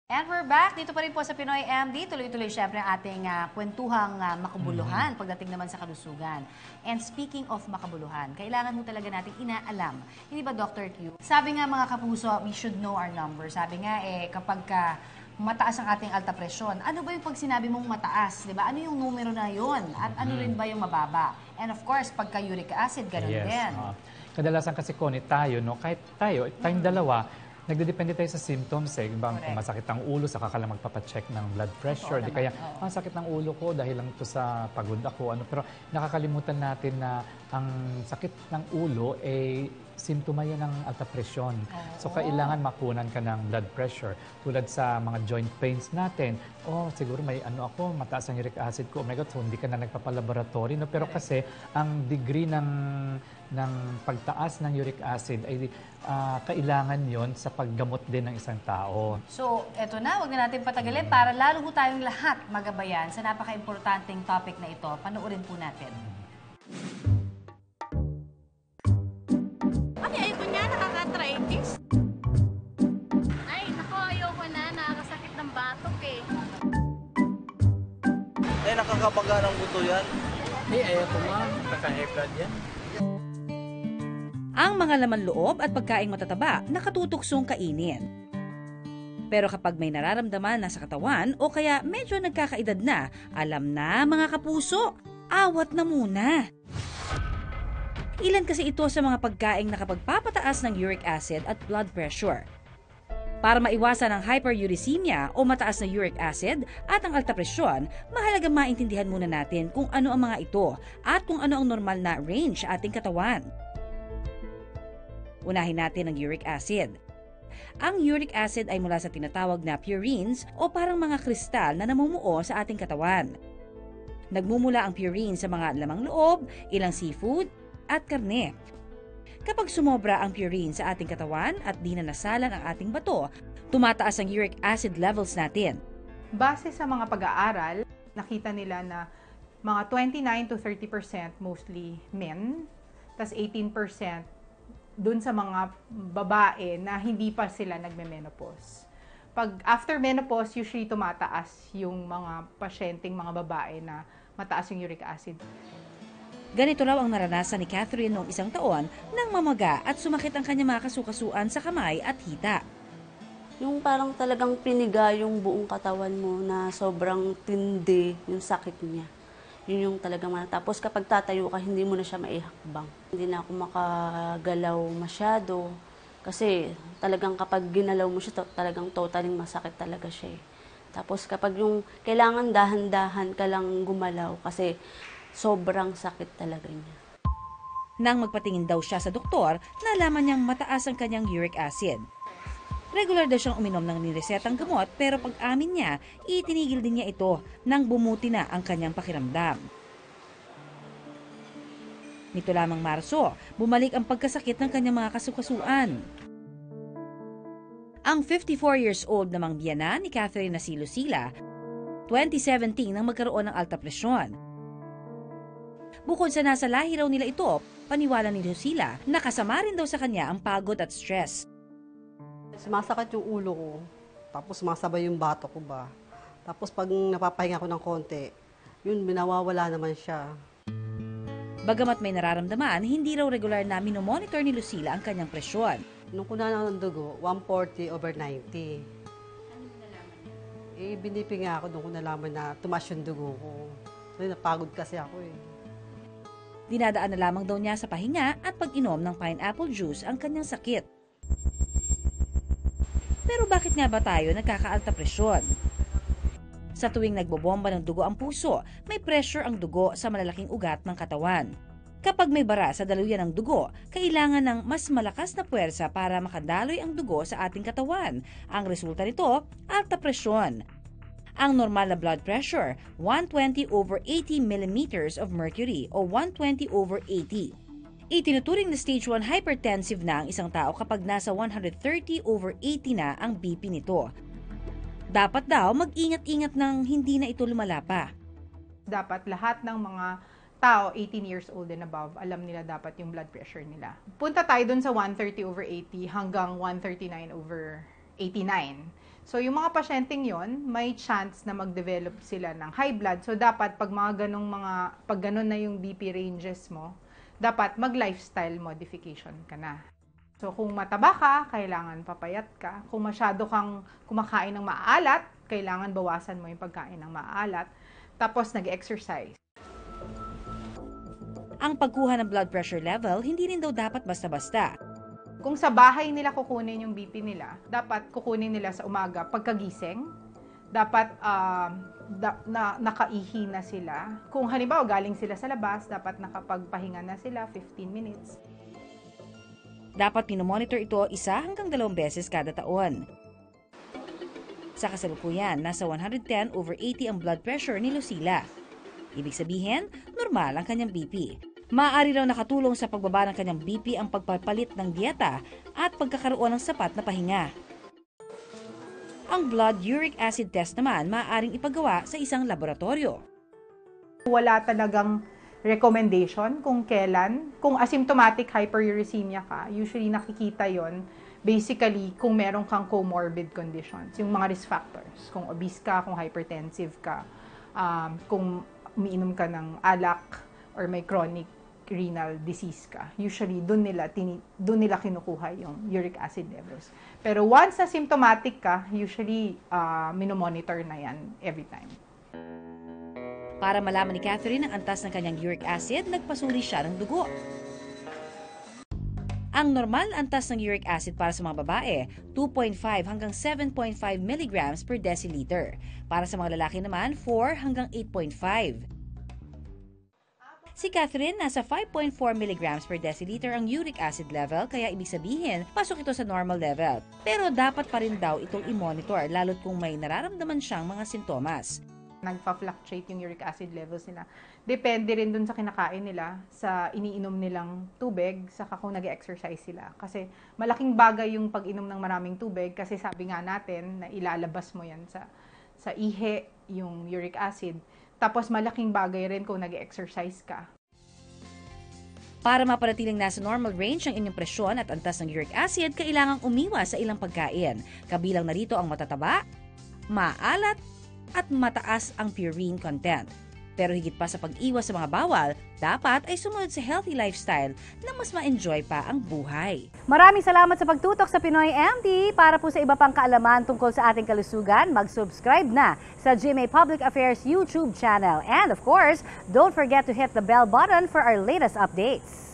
And we're back. Dito pa rin po sa Pinoy MD. Tuloy-tuloy syempre ang ating kwentuhang makabuluhan pagdating naman sa kalusugan. And speaking of makabuluhan, kailangan mo talaga natin inaalam. Hindi ba, Dr. Q? Sabi nga mga kapuso, we should know our number. Sabi nga kapag mataas ang ating alta presyon, ano ba yung pag sinabi mong mataas? Diba? Ano yung numero na yon? At ano rin ba yung mababa? And of course, pagka uric acid, ganun din. Kadalasan kasi tayo, no? Kahit tayong dalawa, nagdedepende tayo sa symptoms kung masakit ang ulo, saka ka lang magpapacheck ng blood pressure. Di kaya, ang sakit ng ulo ko dahil lang to sa pagod ako. Pero nakakalimutan natin na ang sakit ng ulo simptoma yan ng alta presyon. So, kailangan makunan ka ng blood pressure. Tulad sa mga joint pains natin, siguro may mataas ang uric acid ko. Oh my God, so hindi ka na nagpapalaboratory. No? Pero kasi, ang degree ng pagtaas ng uric acid ay kailangan yon sa paggamot din ng isang tao. So, eto na, wag na natin patagalin para lalo po tayong lahat magabayan sa napaka-importanting topic na ito. Panoorin po natin. Ayoko niya, nakaka-arthritis. Ay, nako, ayoko na, nakakasakit ng batok Nakakabaga ng buto yan. Ayoko ma, nakaka-high blood yan. Ang mga laman loob at pagkaing matataba nakatutuksong kainin. Pero kapag may nararamdaman na sa katawan o kaya medyo nagkakaedad na, alam na mga kapuso, awat na muna. Ilan kasi ito sa mga pagkaing nakapagpapataas ng uric acid at blood pressure. Para maiwasan ang hyperuricemia o mataas na uric acid at ang alta presyon, mahalagang maintindihan muna natin kung ano ang mga ito at kung ano ang normal na range sa ating katawan. Unahin natin ang uric acid. Ang uric acid ay mula sa tinatawag na purines o parang mga kristal na namumuo sa ating katawan. Nagmumula ang purine sa mga lamang loob, ilang seafood, at karne. Kapag sumobra ang purine sa ating katawan at di na nasalan ang ating bato, tumataas ang uric acid levels natin. Base sa mga pag-aaral, nakita nila na mga 29 to 30% mostly men, tas 18% dun sa mga babae na hindi pa sila nagme-menopause. Pag after menopause, usually tumataas yung mga pasyenteng mga babae na mataas yung uric acid. Ganito raw ang naranasan ni Catherine noong isang taon nang mamaga at sumakit ang kanyang mga kasukasuan sa kamay at hita. Yung parang talagang piniga yung buong katawan mo na sobrang tindi yung sakit niya. Yun yung talagang tapos kapag tatayo ka, hindi mo na siya maihakbang. Hindi na ako makagalaw masyado kasi talagang kapag ginalaw mo siya, talagang totaling masakit talaga siya. Tapos kapag yung kailangan dahan-dahan ka lang gumalaw kasi sobrang sakit talaga niya. Nang magpatingin daw siya sa doktor, nalaman niyang mataas ang kanyang uric acid. Regular daw siyang uminom ng niresetang gamot pero pag-amin niya, itinigil din niya ito nang bumuti na ang kanyang pakiramdam. Nito lamang Marso, bumalik ang pagkasakit ng kanyang mga kasukasuan. Ang 54 years old namang biyana ni Catherine na si Lucila, 2017 nang magkaroon ng alta presyon. Bukod sa nasa lahi raw nila ito, paniwala ni Lucila na kasama rin daw sa kanya ang pagod at stress. Sumasakit yung ulo ko, tapos sumasabay yung bato ko ba. Tapos pag napapahinga ko ng konti, yun, binawawala naman siya. Bagamat may nararamdaman, hindi raw regular na minomonitor ni Lucila ang kanyang presyon. Nung kunanan ng dugo, 140/90. Ano nalaman niya? Binipi nga ako nung ko nalaman na tumaas yung dugo ko. So, napagod kasi ako Dinadaan na lamang daw niya sa pahinga at pag-inom ng pineapple juice ang kanyang sakit. Pero bakit nga ba tayo nagkakaalta presyon? Sa tuwing nagbobomba ng dugo ang puso, may pressure ang dugo sa malalaking ugat ng katawan. Kapag may bara sa daluyan ng dugo, kailangan ng mas malakas na puwersa para makadaloy ang dugo sa ating katawan. Ang resulta nito, alta presyon. Ang normal na blood pressure, 120/80 millimeters of mercury o 120/80. Itinuturing na stage 1 hypertensive na ang isang tao kapag nasa 130/80 na ang BP nito. Dapat daw mag-ingat-ingat nang hindi na ito lumala pa. Dapat lahat ng mga tao 18 years old and above, alam nila dapat yung blood pressure nila. Punta tayo dun sa 130/80 hanggang 139/89. So, yung mga pasyenteng yon may chance na mag-develop sila ng high blood. So, dapat pag pag ganun na yung BP ranges mo, dapat mag-lifestyle modification ka na. So, kung mataba ka, kailangan papayat ka. Kung masyado kang kumakain ng maalat, kailangan bawasan mo yung pagkain ng maalat. Tapos, nag-exercise. Ang pagkuha ng blood pressure level, hindi rin daw dapat basta-basta. Kung sa bahay nila kukunin yung BP nila, dapat kukunin nila sa umaga pagkagising. Dapat nakaihi na sila. Kung halimbawa galing sila sa labas, dapat nakapagpahinga na sila 15 minutes. Dapat pinomonitor ito 1 hanggang 2 beses kada taon. Sa kasalukuyan, nasa 110/80 ang blood pressure ni Lucila. Ibig sabihin, normal ang kanyang BP. Maaari raw nakatulong sa pagbaba ng kanyang BP ang pagpapalit ng dieta at pagkakaroon ng sapat na pahinga. Ang blood uric acid test naman maaaring ipagawa sa isang laboratorio. Wala talagang recommendation kung kailan. Kung asymptomatic hyperuricemia ka, usually nakikita yon basically kung meron kang comorbid conditions, yung mga risk factors. Kung obese ka, kung hypertensive ka, kung umiinom ka ng alak, or may chronic renal disease ka. Usually, doon nila kinukuha yung uric acid levels. Pero once na symptomatic ka, usually, minomonitor na yan every time. Para malaman ni Catherine ang antas ng kanyang uric acid, nagpasuri siya ng dugo. Ang normal antas ng uric acid para sa mga babae, 2.5 hanggang 7.5 mg per deciliter. Para sa mga lalaki naman, 4 hanggang 8.5. Si Catherine, nasa 5.4 mg per deciliter ang uric acid level, kaya ibig sabihin, pasok ito sa normal level. Pero dapat pa rin daw itong i-monitor, lalo't kung may nararamdaman siyang mga sintomas. Nagpa-fluctuate yung uric acid levels nila. Depende rin dun sa kinakain nila, sa iniinom nilang tubig, saka kung nag-exercise sila. Kasi malaking bagay yung pag-inom ng maraming tubig, kasi sabi nga natin na ilalabas mo yan sa ihi, yung uric acid. Tapos malaking bagay rin kung nag-exercise ka. Para mapanatiling nasa normal range ang inyong presyon at antas ng uric acid, kailangang umiwas sa ilang pagkain. Kabilang na rito ang matataba, maalat, at mataas ang purine content. Pero higit pa sa pag-iwas sa mga bawal, dapat ay sumunod sa healthy lifestyle na mas ma-enjoy pa ang buhay. Maraming salamat sa pagtutok sa Pinoy MD. Para po sa iba pang kaalaman tungkol sa ating kalusugan, mag-subscribe na sa GMA Public Affairs YouTube channel. And of course, don't forget to hit the bell button for our latest updates.